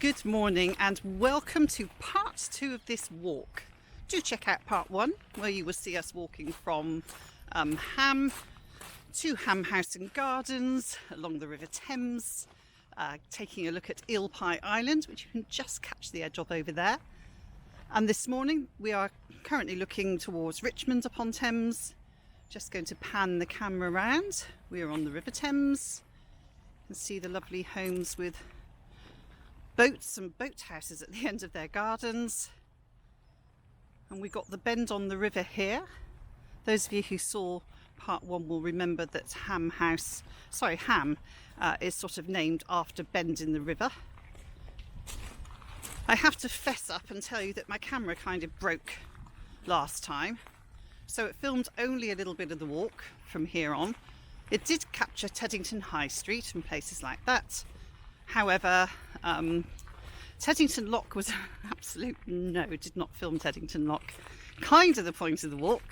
Good morning and welcome to part 2 of this walk. Do check out part 1 where you will see us walking from Ham to Ham House and Gardens along the River Thames, taking a look at Eel Pie Island, which you can just catch the edge of over there. And this morning we are currently looking towards Richmond upon Thames. Just going to pan the camera around. We are on the River Thames. You can see the lovely homes with boats and boathouses at the end of their gardens. And we got the bend on the river here. Those of you who saw part 1 will remember that Ham is sort of named after bend in the river. I have to fess up and tell you that my camera kind of broke last time, so it filmed only a little bit of the walk from here on. It did capture Teddington High Street and places like that. However, Teddington Lock was absolute no, did not film Teddington Lock. Kind of the point of the walk.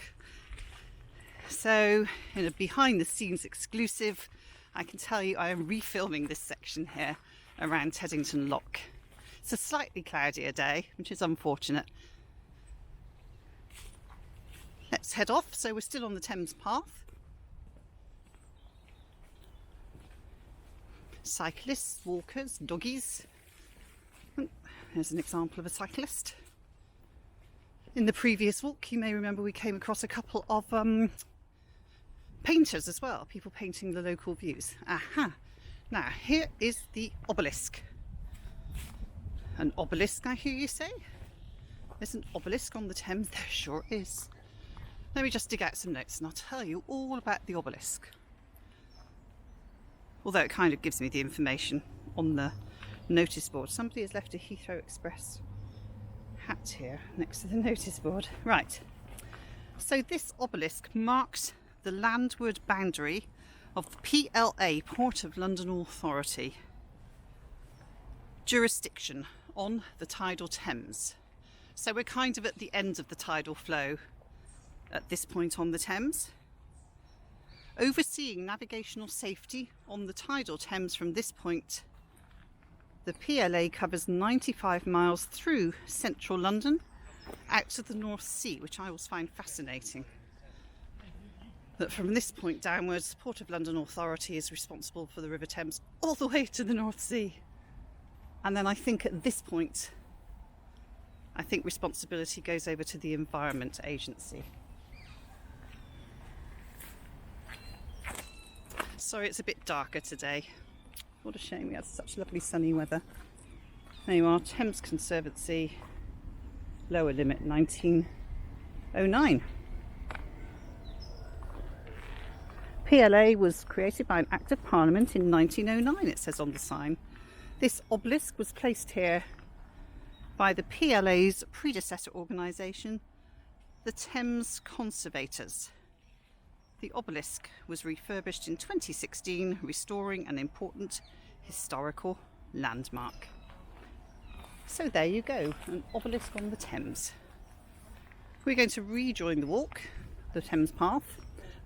So, in a behind the scenes exclusive, I can tell you I am refilming this section here around Teddington Lock. It's a slightly cloudier day, which is unfortunate. Let's head off. So we're still on the Thames Path. Cyclists, walkers, doggies. There's an example of a cyclist. In the previous walk, you may remember we came across a couple of painters as well, people painting the local views. Aha! Now, here is the obelisk. An obelisk, I hear you say? There's an obelisk on the Thames? There sure is. Let me just dig out some notes and I'll tell you all about the obelisk. Although it kind of gives me the information on the notice board. Somebody has left a Heathrow Express hat here next to the notice board. Right, so this obelisk marks the landward boundary of the PLA, Port of London Authority, jurisdiction on the tidal Thames. So we're kind of at the end of the tidal flow at this point on the Thames. Overseeing navigational safety on the tidal Thames from this point, the PLA covers 95 miles through central London out to the North Sea, which I always find fascinating. That from this point downwards, the Port of London Authority is responsible for the River Thames all the way to the North Sea. And then I think at this point, responsibility goes over to the Environment Agency. Sorry, it's a bit darker today. What a shame, we had such lovely sunny weather. There you are, Thames Conservancy, lower limit 1909. PLA was created by an Act of Parliament in 1909, it says on the sign. This obelisk was placed here by the PLA's predecessor organisation, the Thames Conservators. The obelisk was refurbished in 2016, restoring an important historical landmark. So there you go, an obelisk on the Thames. We're going to rejoin the walk, the Thames Path.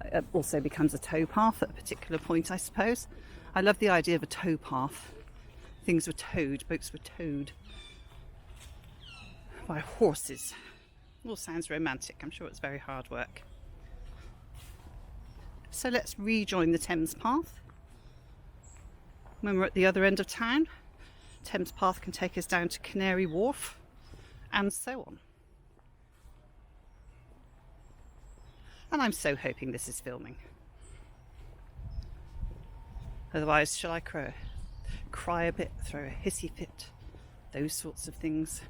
It also becomes a tow path at a particular point, I suppose. I love the idea of a tow path. Things were towed, boats were towed by horses. All sounds romantic, I'm sure it's very hard work. So let's rejoin the Thames Path. When we're at the other end of town, Thames Path can take us down to Canary Wharf and so on. And I'm so hoping this is filming. Otherwise, shall I cry a bit, throw a hissy fit, those sorts of things.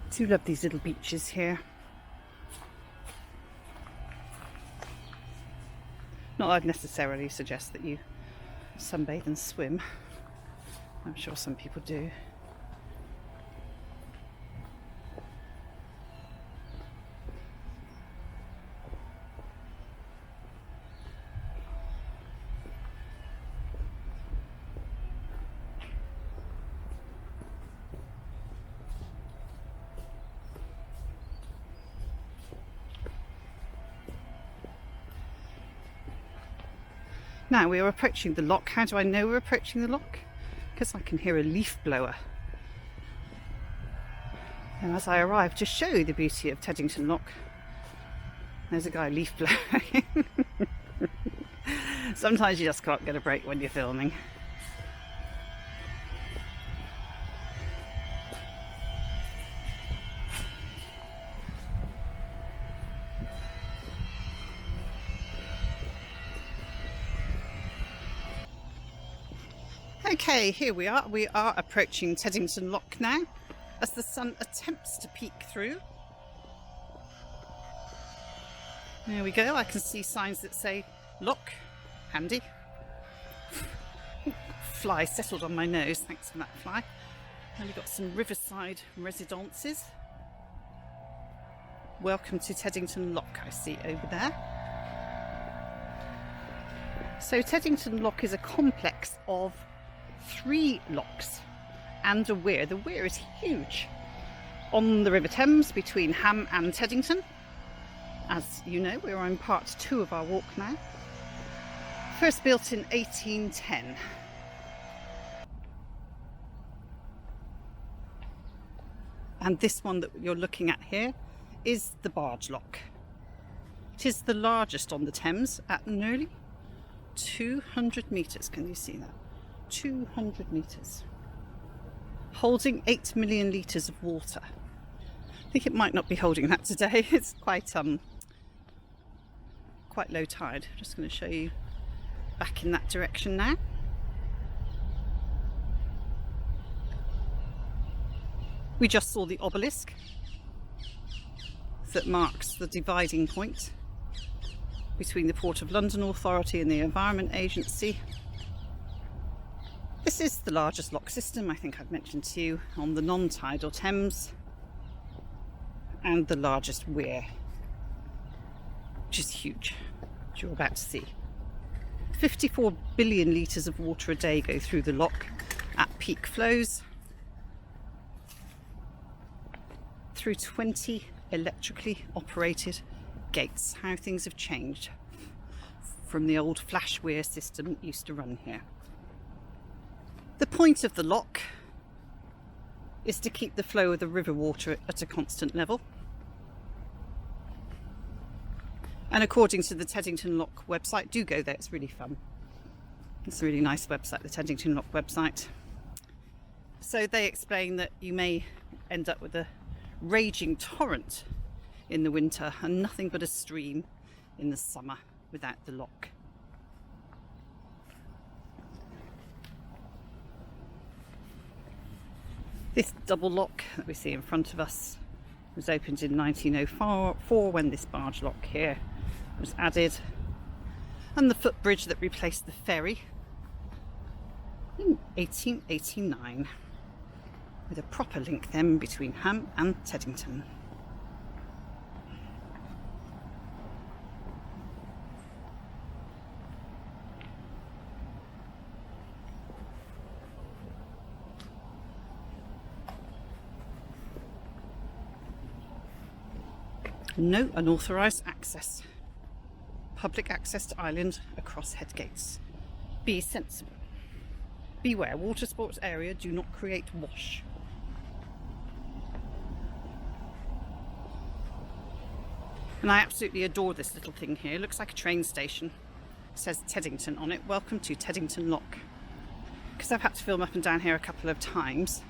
I do love these little beaches here. Not that I'd necessarily suggest that you sunbathe and swim. I'm sure some people do. Now we are approaching the lock. How do I know we're approaching the lock? Because I can hear a leaf blower. And as I arrive to show the beauty of Teddington Lock, there's a guy leaf blowing. Sometimes you just can't get a break when you're filming. Okay, here we are. We are approaching Teddington Lock now as the sun attempts to peek through. There we go. I can see signs that say lock. Handy. Fly settled on my nose. Thanks for that fly. And we've got some riverside residences. Welcome to Teddington Lock, I see over there. So Teddington Lock is a complex of 3 locks and a weir. The weir is huge on the River Thames between Ham and Teddington. As you know, we're on part 2 of our walk now. First built in 1810. And this one that you're looking at here is the barge lock. It is the largest on the Thames at nearly 200 metres. Can you see that? 200 metres. Holding 8 million litres of water. I think it might not be holding that today. It's quite low tide. I'm just going to show you back in that direction now. We just saw the obelisk that marks the dividing point between the Port of London Authority and the Environment Agency. This is the largest lock system, I think I've mentioned to you, on the non-tidal Thames, and the largest weir, which is huge, which you're about to see. 54 billion litres of water a day go through the lock at peak flows, through 20 electrically operated gates. How things have changed from the old flash weir system that used to run here. The point of the lock is to keep the flow of the river water at a constant level. And according to the Teddington Lock website, do go there, it's really fun. It's a really nice website, the Teddington Lock website. So they explain that you may end up with a raging torrent in the winter and nothing but a stream in the summer without the lock. This double lock that we see in front of us was opened in 1904 when this barge lock here was added, and the footbridge that replaced the ferry in 1889, with a proper link then between Ham and Teddington. No unauthorised access. Public access to island across head gates. Be sensible. Beware, water sports area, do not create wash. And I absolutely adore this little thing here. It looks like a train station. It says Teddington on it. Welcome to Teddington Lock. Because I've had to film up and down here a couple of times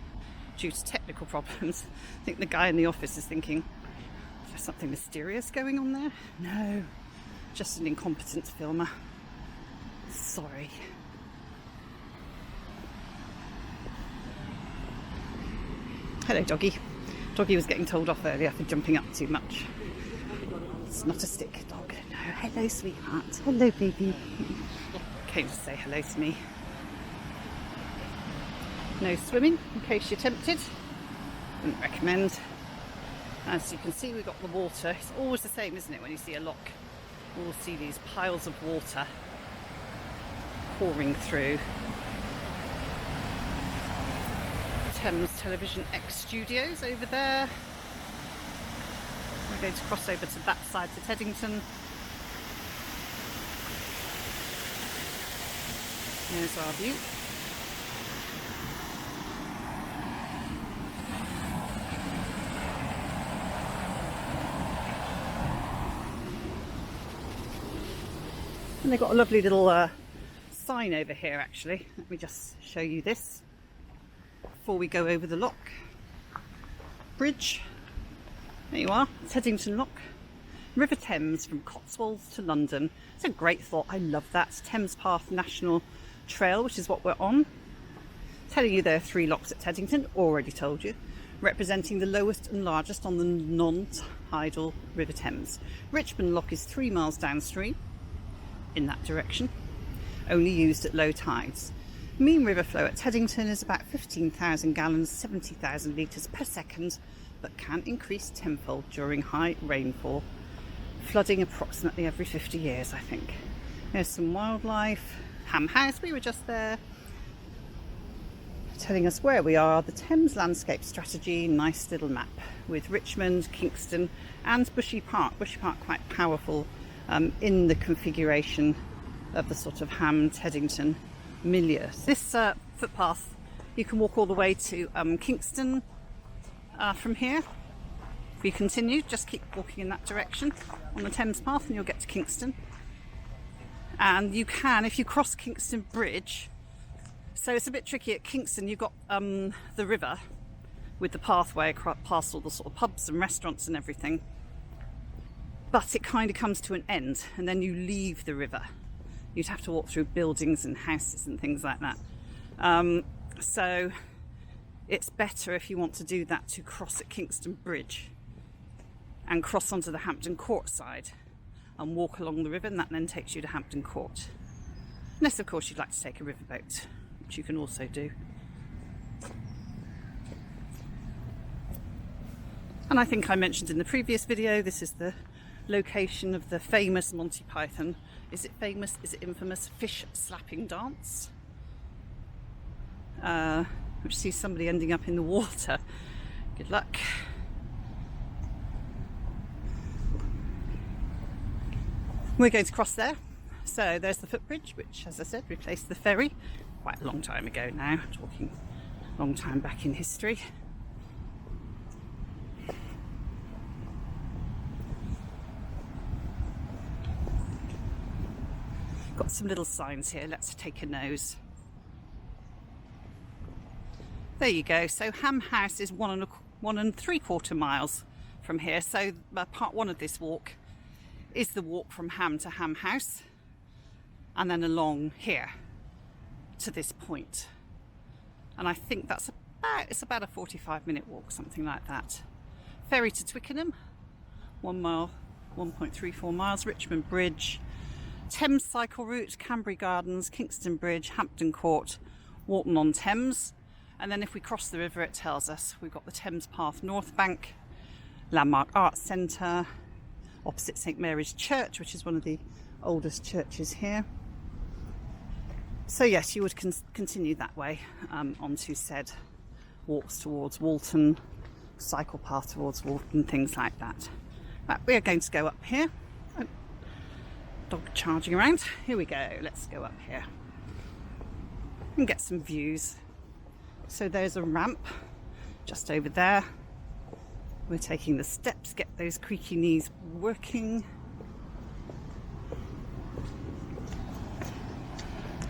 due to technical problems. I think the guy in the office is thinking, is there something mysterious going on there? No, just an incompetent filmer. Sorry. Hello, doggy. Doggy was getting told off earlier for jumping up too much. It's not a stick dog. No. Hello, sweetheart. Hello, baby. Came to say hello to me. No swimming, in case you're tempted. Wouldn't recommend. As you can see, we've got the water. It's always the same, isn't it, when you see a lock? We'll see these piles of water pouring through. Thames Television X Studios over there. We're going to cross over to that side to Teddington. There's our view. And they've got a lovely little sign over here actually. Let me just show you this before we go over the lock. Bridge. There you are, Teddington Lock. River Thames from Cotswolds to London. It's a great thought, I love that. Thames Path National Trail, which is what we're on. Telling you there are 3 locks at Teddington, already told you. Representing the lowest and largest on the non-tidal River Thames. Richmond Lock is 3 miles downstream in that direction, only used at low tides. Mean river flow at Teddington is about 15,000 gallons, 70,000 litres per second, but can increase tenfold during high rainfall. Flooding approximately every 50 years, I think. There's some wildlife. Ham House, we were just there. Telling us where we are, the Thames Landscape Strategy, nice little map with Richmond, Kingston and Bushy Park. Bushy Park quite powerful in the configuration of the sort of Ham Teddington milieu. This footpath, you can walk all the way to Kingston from here. If you continue, just keep walking in that direction on the Thames Path and you'll get to Kingston. And you can, if you cross Kingston Bridge, so it's a bit tricky at Kingston, you've got the river with the pathway past all the sort of pubs and restaurants and everything. But it kind of comes to an end and then you leave the river. You'd have to walk through buildings and houses and things like that. So it's better if you want to do that to cross at Kingston Bridge and cross onto the Hampton Court side and walk along the river, and that then takes you to Hampton Court. Unless of course you'd like to take a riverboat, which you can also do. And I think I mentioned in the previous video, this is the location of the famous Monty Python, is it famous, is it infamous, fish slapping dance, which sees somebody ending up in the water. Good luck. We're going to cross there. So there's the footbridge, which as I said replaced the ferry quite a long time ago now, talking a long time back in history. Got some little signs here, let's take a nose. There you go, so Ham House is 1 3/4 miles from here, so part 1 of this walk is the walk from Ham to Ham House and then along here to this point. And I think that's about a 45-minute walk, something like that. Ferry to Twickenham, 1 mile, 1.34 miles, Richmond Bridge, Thames cycle route, Canbury Gardens, Kingston Bridge, Hampton Court, Walton on Thames. And then if we cross the river, it tells us we've got the Thames Path North Bank, Landmark Arts Centre, opposite St Mary's Church, which is one of the oldest churches here. So yes, you would continue that way onto said walks towards Walton, cycle path towards Walton, things like that. But we are going to go up here. Dog charging around. Here we go, let's go up here and get some views. So there's a ramp just over there. We're taking the steps, get those creaky knees working.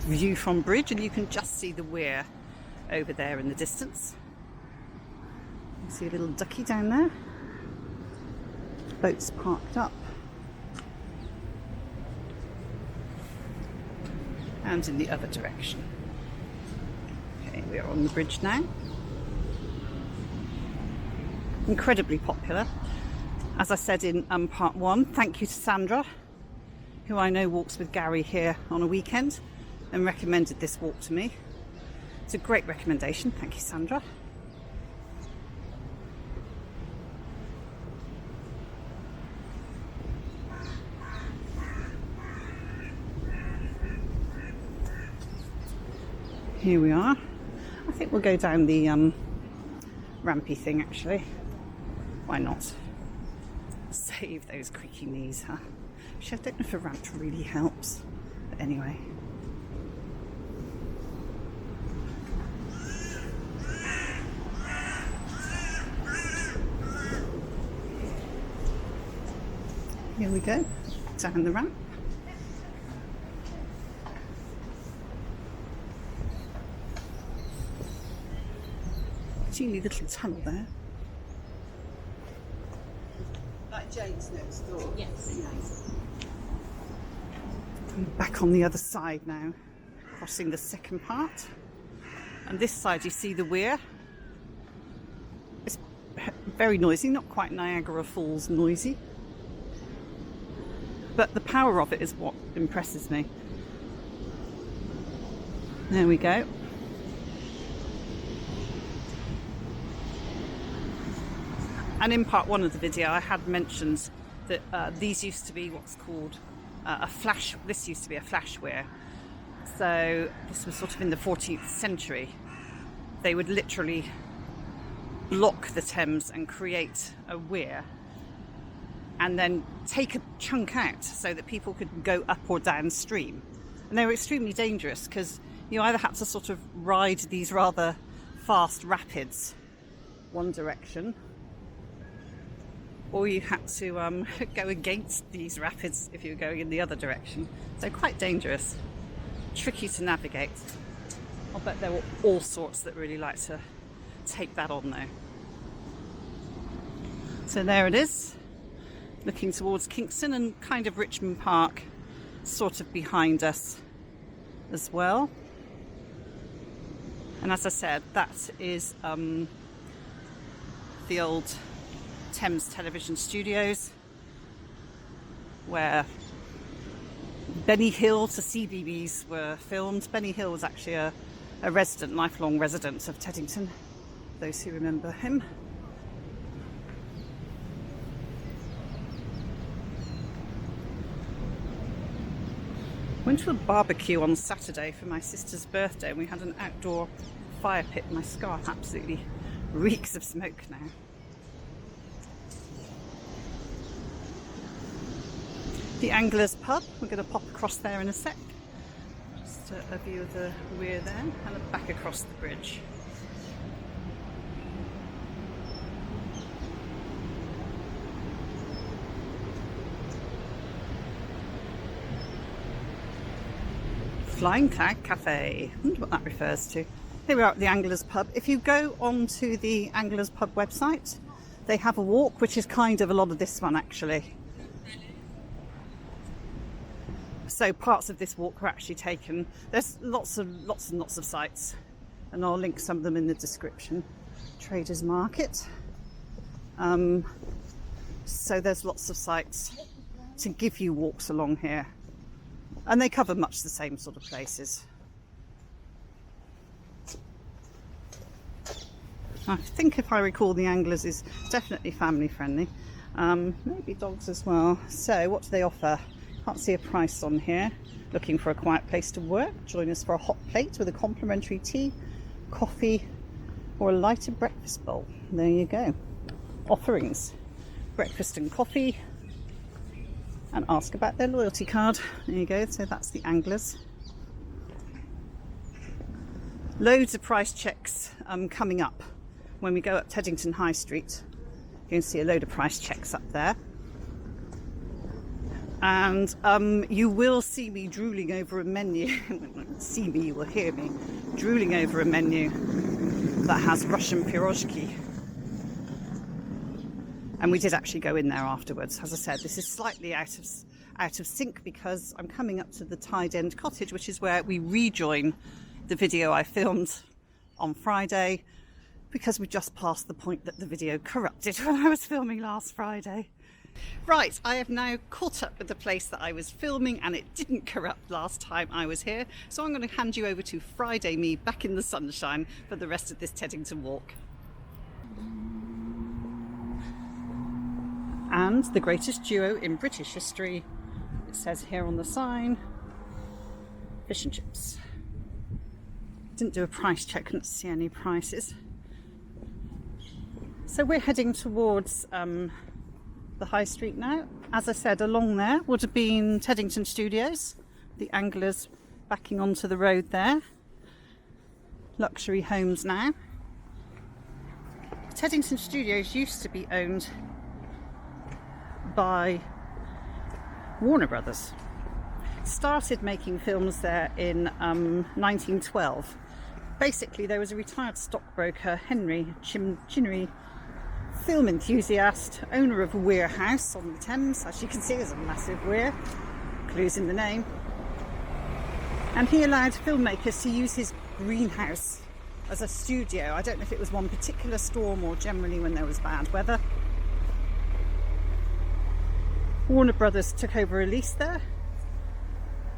View from bridge, and you can just see the weir over there in the distance. You see a little ducky down there. Boats parked up. And in the other direction. Okay, we are on the bridge now. Incredibly popular. As I said in part 1, thank you to Sandra, who I know walks with Gary here on a weekend and recommended this walk to me. It's a great recommendation, thank you Sandra. Here we are. I think we'll go down the rampy thing actually. Why not? Save those creaky knees, huh? Actually, I don't know if a ramp really helps. But anyway. Here we go, down the ramp. Teeny little tunnel there. Like Jane's next door. Yes. I'm back on the other side now, crossing the second part. And this side you see the weir. It's very noisy, not quite Niagara Falls noisy. But the power of it is what impresses me. There we go. And in part one of the video I had mentioned that these used to be what's called a flash, this used to be a flash weir. So this was sort of in the 14th century. They would literally block the Thames and create a weir and then take a chunk out so that people could go up or downstream. And they were extremely dangerous because you either had to sort of ride these rather fast rapids one direction, or you had to go against these rapids if you were going in the other direction. So quite dangerous, tricky to navigate. I'll bet there were all sorts that really like to take that on though. So there it is, looking towards Kingston, and kind of Richmond Park sort of behind us as well. And as I said, that is the old Thames Television Studios, where Benny Hill to CBeebies were filmed. Benny Hill was actually a resident, lifelong resident of Teddington, those who remember him. Went to a barbecue on Saturday for my sister's birthday, and we had an outdoor fire pit. My scarf absolutely reeks of smoke now. The Anglers pub, we're going to pop across there in a sec. Just a view of the weir there, and back across the bridge. Flying Flag Cafe, I wonder what that refers to. Here we are at the Anglers pub. If you go onto the Anglers pub website, they have a walk, which is kind of a lot of this one actually. So parts of this walk were actually taken. There's lots and lots of sites, and I'll link some of them in the description. Traders Market. So there's lots of sites to give you walks along here, and they cover much the same sort of places. I think, if I recall, the Anglers is definitely family friendly. Maybe dogs as well. So what do they offer? Can't see a price on here. Looking for a quiet place to work? Join us for a hot plate with a complimentary tea, coffee, or a lighter breakfast bowl. There you go. Offerings: breakfast and coffee, and ask about their loyalty card. There you go. So that's the Anglers. Loads of price checks coming up when we go up Teddington High Street. You can see a load of price checks up there. And you will see me drooling over a menu. You won't see me, you will hear me drooling over a menu that has Russian pirozhki. And we did actually go in there afterwards. As I said, this is slightly out of sync because I'm coming up to the Tide End Cottage, which is where we rejoin the video I filmed on Friday, because we just passed the point that the video corrupted when I was filming last Friday. Right, I have now caught up with the place that I was filming, and it didn't corrupt last time I was here. So I'm going to hand you over to Friday me back in the sunshine for the rest of this Teddington walk. And the greatest duo in British history, it says here on the sign, fish and chips. Didn't do a price check, couldn't see any prices. So we're heading towards the High Street now. As I said, along there would have been Teddington Studios, the Anglers backing onto the road there. Luxury homes now. Teddington Studios used to be owned by Warner Brothers. Started making films there in 1912. Basically, there was a retired stockbroker, Henry Chinnery, film enthusiast, owner of a wier house on the Thames. As you can see, there's a massive wier, clues in the name. And he allowed filmmakers to use his greenhouse as a studio. I don't know if it was one particular storm or generally when there was bad weather. Warner Brothers took over a lease there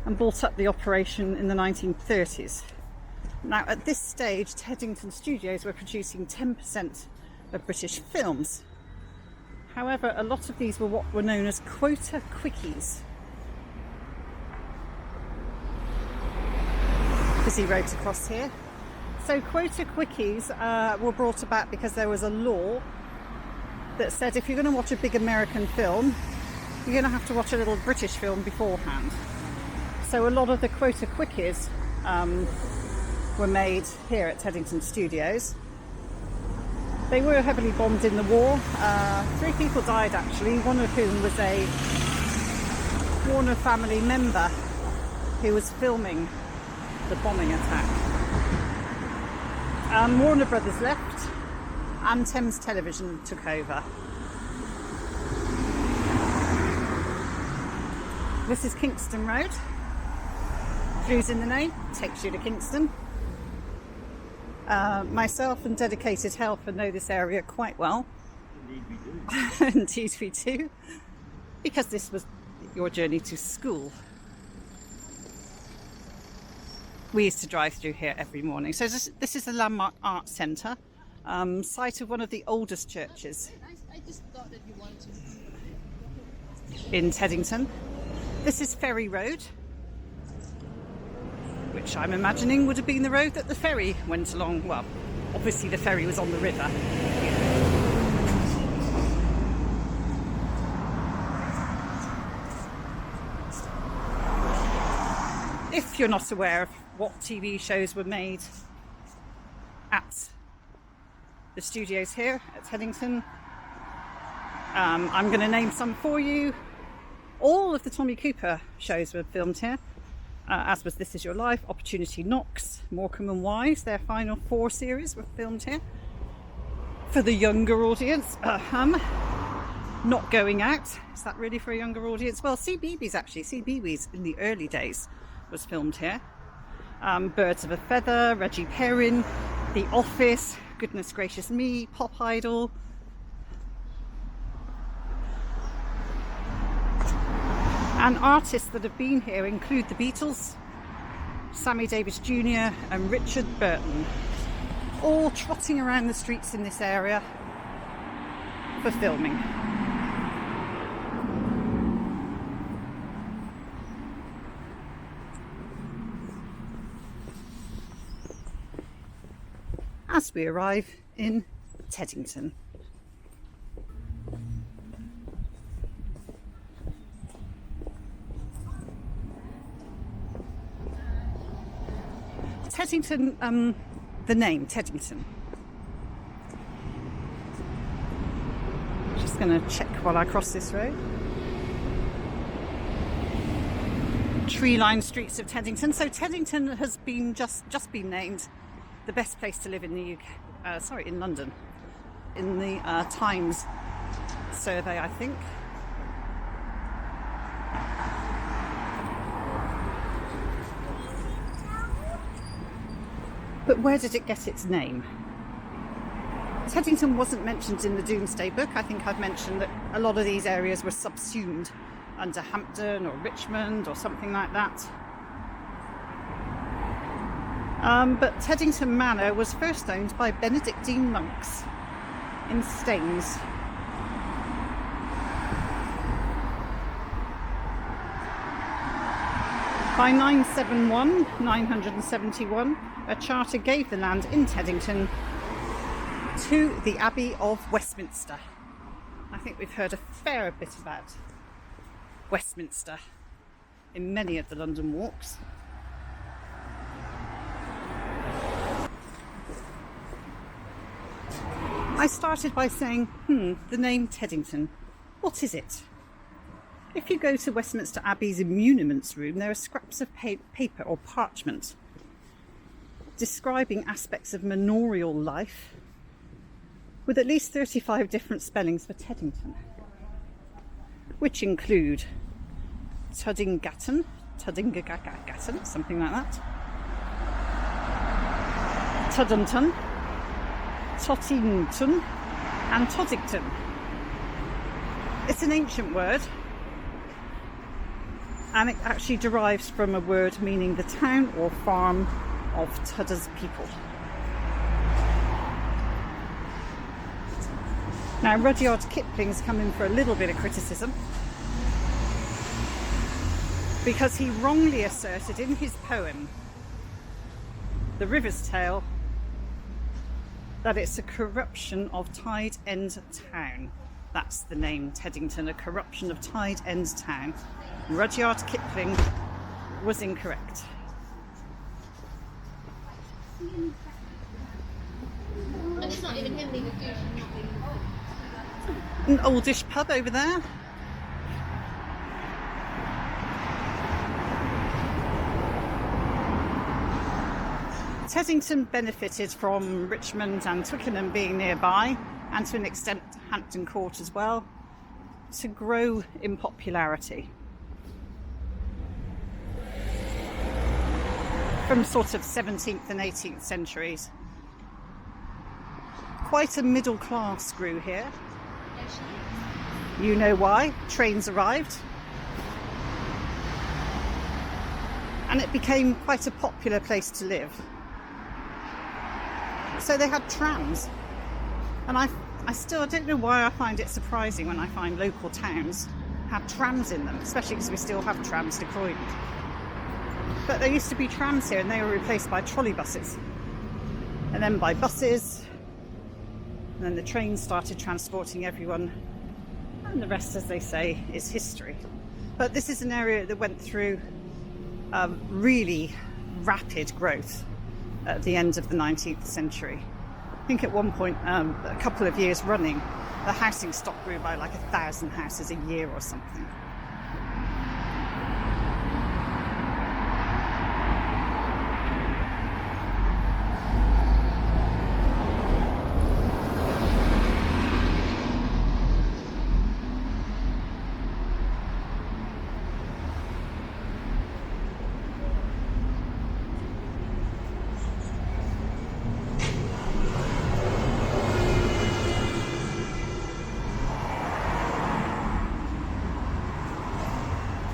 and bought up the operation in the 1930s. Now, at this stage, Teddington Studios were producing 10% of British films. However, a lot of these were what were known as quota quickies. Busy roads across here. So quota quickies were brought about because there was a law that said if you're going to watch a big American film, you're going to have to watch a little British film beforehand. So a lot of the quota quickies were made here at Teddington Studios. They were heavily bombed in the war. 3 people died actually, one of whom was a Warner family member who was filming the bombing attack. Warner Brothers left and Thames Television took over. This is Kingston Road. Clues in the name, takes you to Kingston. Myself and dedicated helper know this area quite well. Indeed we do. Indeed we do. Because this was your journey to school. We used to drive through here every morning. So this is the Landmark Art Centre, site of one of the oldest churches in Teddington. This is Ferry Road, which I'm imagining would have been the road that the ferry went along. Well, obviously the ferry was on the river. If you're not aware of what TV shows were made at the studios here at Teddington, I'm going to name some for you. All of the Tommy Cooper shows were filmed here, as was This Is Your Life, Opportunity Knocks, Morecambe and Wise. Their final 4 series were filmed here. For the younger audience, Not Going Out. Is that really for a younger audience? Well, CBeebies actually. CBeebies in the early days was filmed here. Birds of a Feather, Reggie Perrin, The Office, Goodness Gracious Me, Pop Idol. And artists that have been here include the Beatles, Sammy Davis Jr. and Richard Burton, all trotting around the streets in this area for filming. As we arrive in Teddington. Teddington, the name Teddington. Just going to check while I cross this road. Tree-lined streets of Teddington. So Teddington has been just been named the best place to live in the UK. In London, in the Times survey, I think. But where did it get its name? Teddington wasn't mentioned in the Domesday Book. I think I've mentioned that a lot of these areas were subsumed under Hampton or Richmond or something like that. But Teddington Manor was first owned by Benedictine monks in Staines. By 971, a charter gave the land in Teddington to the Abbey of Westminster. I think we've heard a fair bit about Westminster in many of the London walks. I started by saying, the name Teddington, what is it? If you go to Westminster Abbey's immuniments room, there are scraps of paper or parchment describing aspects of manorial life with at least 35 different spellings for Teddington, which include Tuddingatan, something like that, Tuddington, Tottington and Toddington. It's an ancient word, and it actually derives from a word meaning the town or farm of Tudder's people. Now, Rudyard Kipling's come in for a little bit of criticism because he wrongly asserted in his poem, The River's Tale, that it's a corruption of Tide End Town. That's the name, Teddington, a corruption of Tide End Town. Rudyard Kipling was incorrect. And it's not even him being a douche. An oldish pub over there. Teddington benefited from Richmond and Twickenham being nearby, and to an extent Hampton Court as well, to grow in popularity. From sort of 17th and 18th centuries. Quite a middle class grew here. You know why? Trains arrived. And it became quite a popular place to live. So they had trams. And I don't know why I find it surprising when I find local towns have trams in them, especially because we still have trams to Croydon. But there used to be trams here, and they were replaced by trolley buses. And then by buses. And then the trains started transporting everyone. And the rest, as they say, is history. But this is an area that went through really rapid growth at the end of the 19th century. I think at one point, a couple of years running, the housing stock grew by like 1,000 houses a year or something.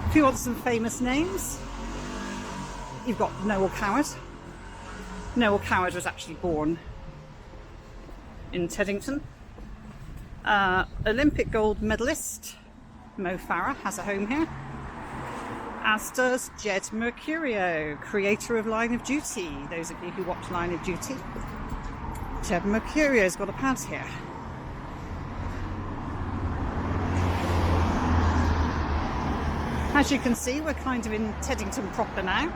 If you want some famous names, you've got Noel Coward. Noel Coward was actually born in Teddington. Olympic gold medalist Mo Farah has a home here, as does Jed Mercurio, creator of Line of Duty. Those of you who watch Line of Duty, Jed Mercurio's got a pad here. As you can see, we're kind of in Teddington proper now.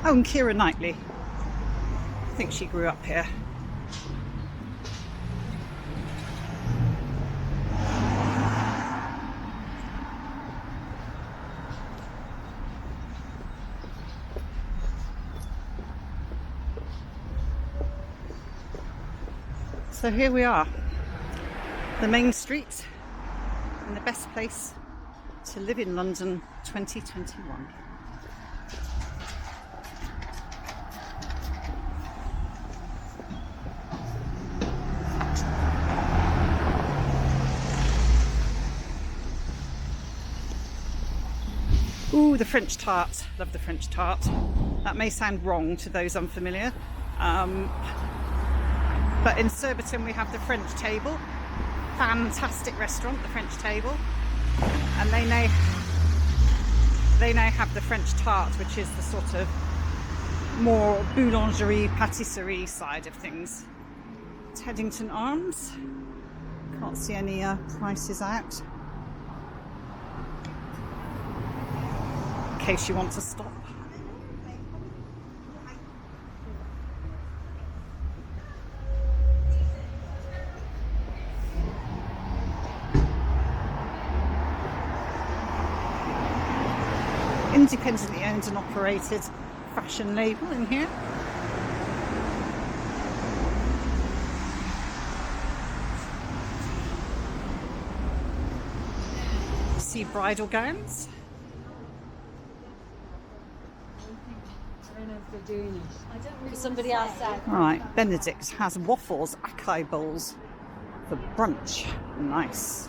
Oh, and Keira Knightley. I think she grew up here. So here we are, the main street, and the best place to live in London 2021. Ooh, the French tart. Love the French tart. That may sound wrong to those unfamiliar. But in Surbiton we have the French Table, fantastic restaurant, the French Table, and they now have the French tart, which is the sort of more boulangerie, patisserie side of things. Teddington Arms, can't see any prices out, in case you want to stop. independently owned and operated fashion label in here. See bridal gowns. Somebody outside. Right, Benedict has waffles, acai bowls for brunch. Nice.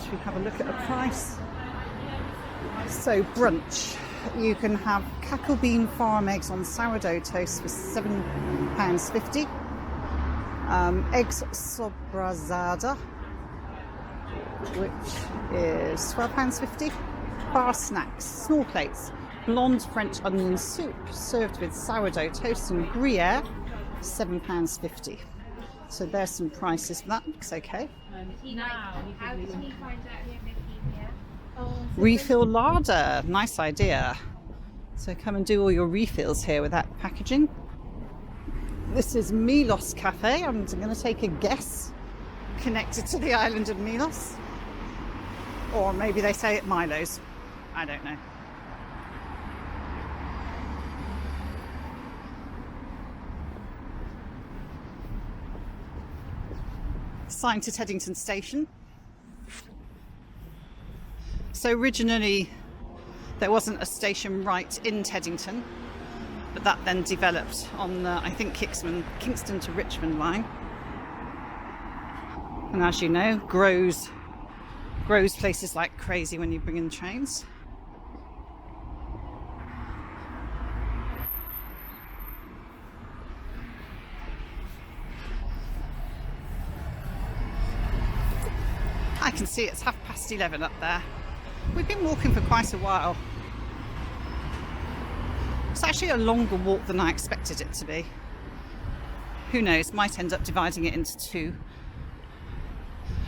Should we have a look at the price? So brunch, you can have cackle bean farm eggs on sourdough toast for £7.50. Eggs sobrasada, which is £12.50. Bar snacks, small plates, blonde French onion soup served with sourdough toast and gruyere, £7.50. So there's some prices for that. Looks okay. How did he find out we have no key here? Refill larder, nice idea. So come and do all your refills here without packaging. This is Milos Cafe. I'm going to take a guess, connected to the island of Milos. Or maybe they say it Milo's. I don't know. Sign to Teddington Station. So originally there wasn't a station right in Teddington, but that then developed on the, I think, Kingston to Richmond line. And as you know, grows places like crazy when you bring in trains. I can see it's 11:30 up there. We've been walking for quite a while. It's actually a longer walk than I expected it to be. Who knows, might end up dividing it into two.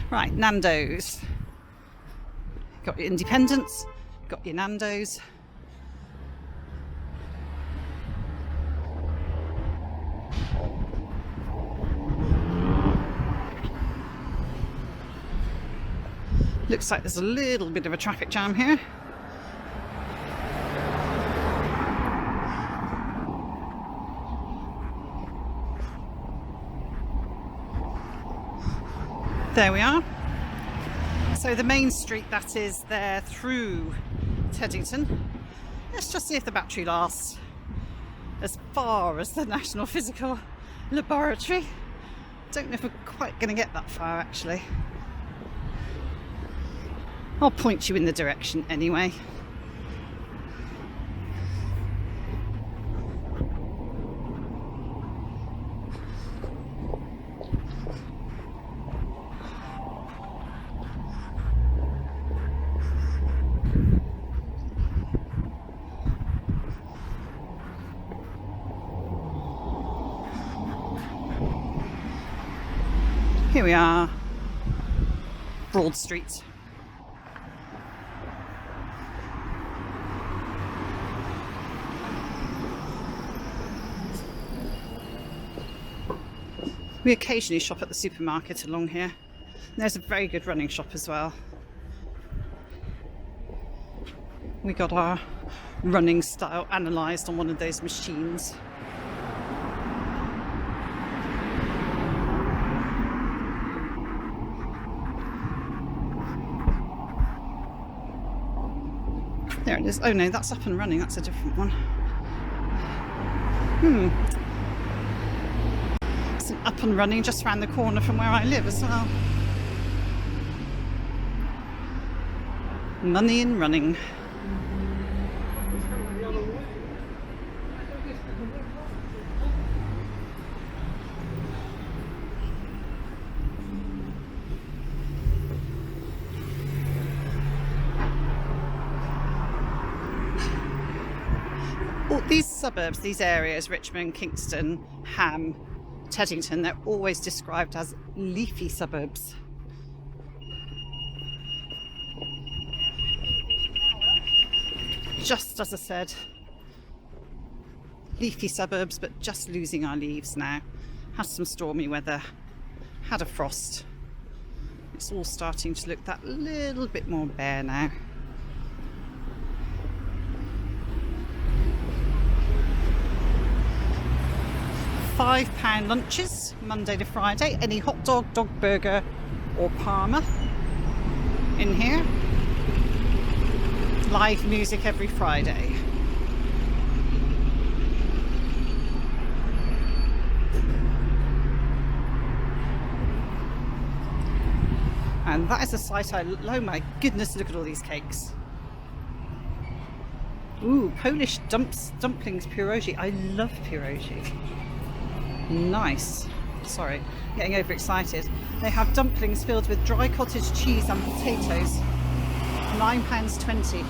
Right, Nando's. Got your Independence, got your Nando's. Looks like there's a little bit of a traffic jam here. There we are. So the main street that is there through Teddington. Let's just see if the battery lasts as far as the National Physical Laboratory. Don't know if we're quite going to get that far actually. I'll point you in the direction anyway. Here we are, Broad Street. We occasionally shop at the supermarket along here. There's a very good running shop as well. We got our running style analysed on one of those machines. There it is. Oh no, that's up and running. That's a different one. It's an up and running just around the corner from where I live as well. Money in running. These suburbs, these areas, Richmond, Kingston, Ham, Teddington, they're always described as leafy suburbs. Just as I said, leafy suburbs, but just losing our leaves now. Had some stormy weather, had a frost. It's all starting to look that little bit more bare now. £5 lunches, Monday to Friday. Any hot dog, dog burger or parma in here. Live music every Friday. And that is a sight oh my goodness, look at all these cakes. Ooh, Polish dumplings pierogi. I love pierogi. Nice. Sorry, getting overexcited. They have dumplings filled with dry cottage cheese and potatoes. £9.20.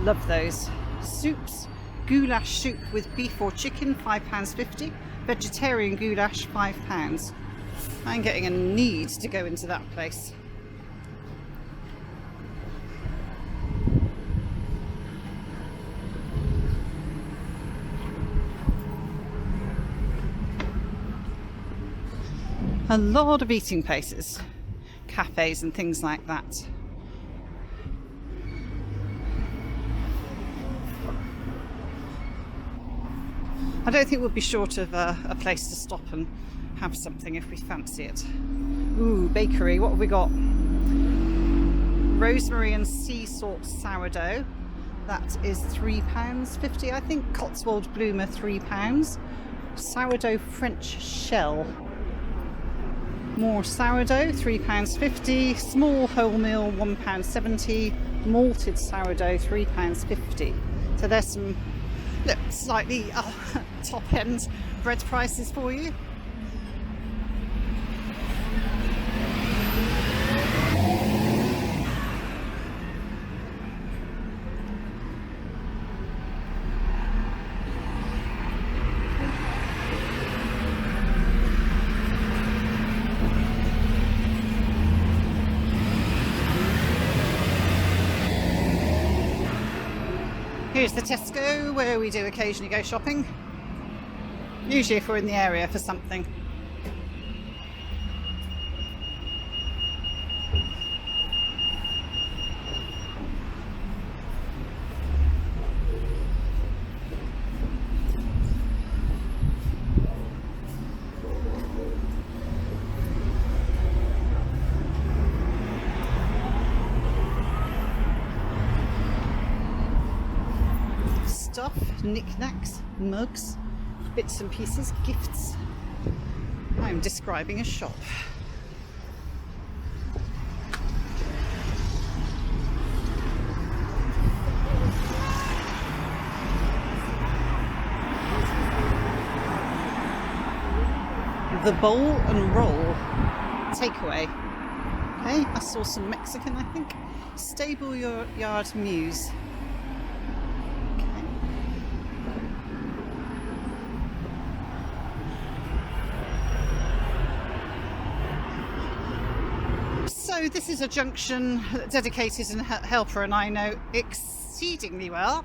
Love those. Soups. Goulash soup with beef or chicken, £5.50. Vegetarian goulash, £5. I'm getting a need to go into that place. A lot of eating places, cafes and things like that. I don't think we'll be short of a place to stop and have something if we fancy it. Ooh, bakery, what have we got? Rosemary and sea salt sourdough. That is £3.50, I think. Cotswold bloomer, £3. Sourdough French shell. More sourdough, £3.50. Small wholemeal, £1.70. Malted sourdough, £3.50. So there's some slightly top end bread prices for you. Here's the Tesco, where we do occasionally go shopping. Usually if we're in the area for something. Stuff, knickknacks, mugs, bits and pieces, gifts. I'm describing a shop. The bowl and roll takeaway. Okay, I saw some Mexican, I think. Stable Yard Muse. So this is a junction that Dedicated and Helper and I know exceedingly well,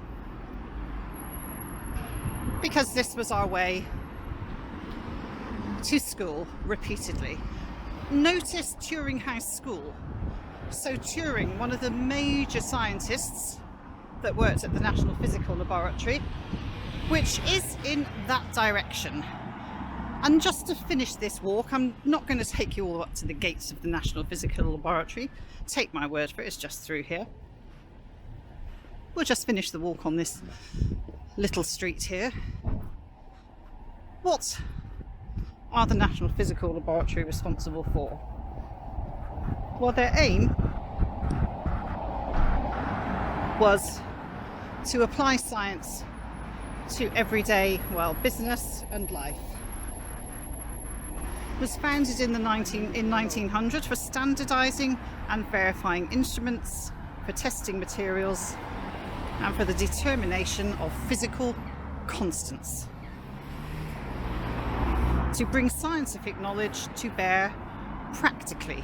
because this was our way to school repeatedly. Notice Turing House School. So Turing, one of the major scientists that worked at the National Physical Laboratory, which is in that direction. And just to finish this walk, I'm not going to take you all up to the gates of the National Physical Laboratory. Take my word for it, it's just through here. We'll just finish the walk on this little street here. What are the National Physical Laboratory responsible for? Well, their aim was to apply science to everyday, business and life. Was founded in 1900 for standardising and verifying instruments, for testing materials, and for the determination of physical constants. To bring scientific knowledge to bear practically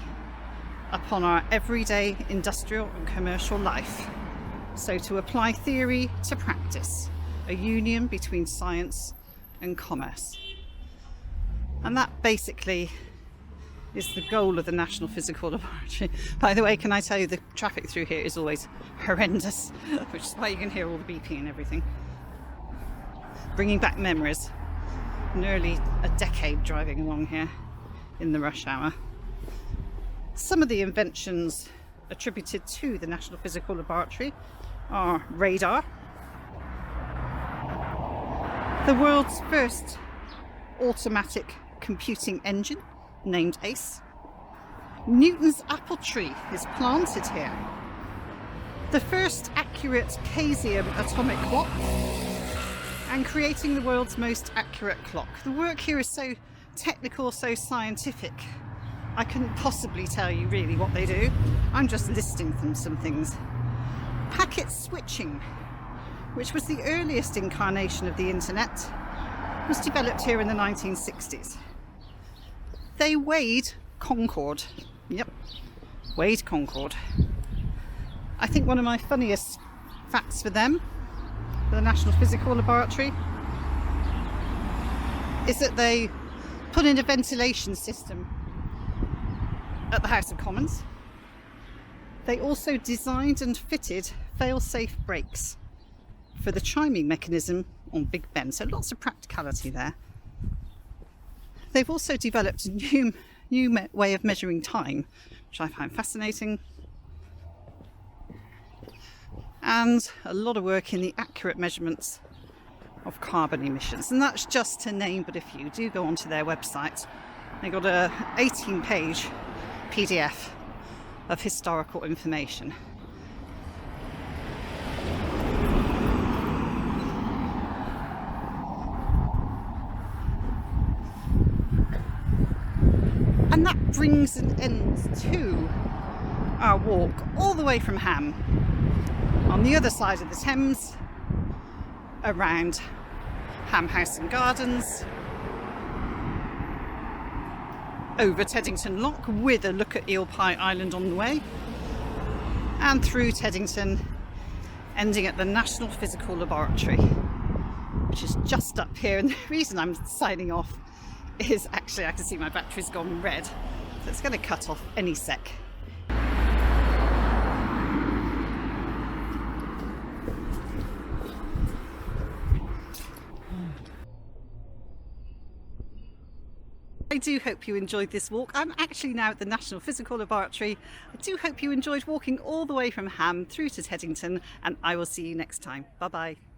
upon our everyday industrial and commercial life. So to apply theory to practice, a union between science and commerce. And that basically is the goal of the National Physical Laboratory. By the way, can I tell you the traffic through here is always horrendous, which is why you can hear all the beeping and everything. Bringing back memories. nearly a decade driving along here in the rush hour. Some of the inventions attributed to the National Physical Laboratory are radar, the world's first automatic computing engine named ACE, Newton's apple tree is planted here, the first accurate caesium atomic clock, and creating the world's most accurate clock. The work here is so technical, so scientific, I couldn't possibly tell you really what they do. I'm just listing them some things. Packet switching, which was the earliest incarnation of the internet, was developed here in the 1960s. They weighed Concorde. Yep, weighed Concorde. I think one of my funniest facts for them, for the National Physical Laboratory, is that they put in a ventilation system at the House of Commons. They also designed and fitted fail-safe brakes for the chiming mechanism on Big Ben, so lots of practicality there. They've also developed a new way of measuring time, which I find fascinating, and a lot of work in the accurate measurements of carbon emissions, and that's just to name but a few. Do go onto their website. They got a 18-page PDF of historical information. And that brings an end to our walk all the way from Ham, on the other side of the Thames, around Ham House and Gardens, over Teddington Lock with a look at Eel Pie Island on the way, and through Teddington, ending at the National Physical Laboratory, which is just up here. And the reason I'm signing off is actually I can see my battery's gone red, so it's going to cut off any sec. I do hope you enjoyed this walk. I'm actually now at the National Physical Laboratory. I do hope you enjoyed walking all the way from Ham through to Teddington, and I will see you next time. Bye bye.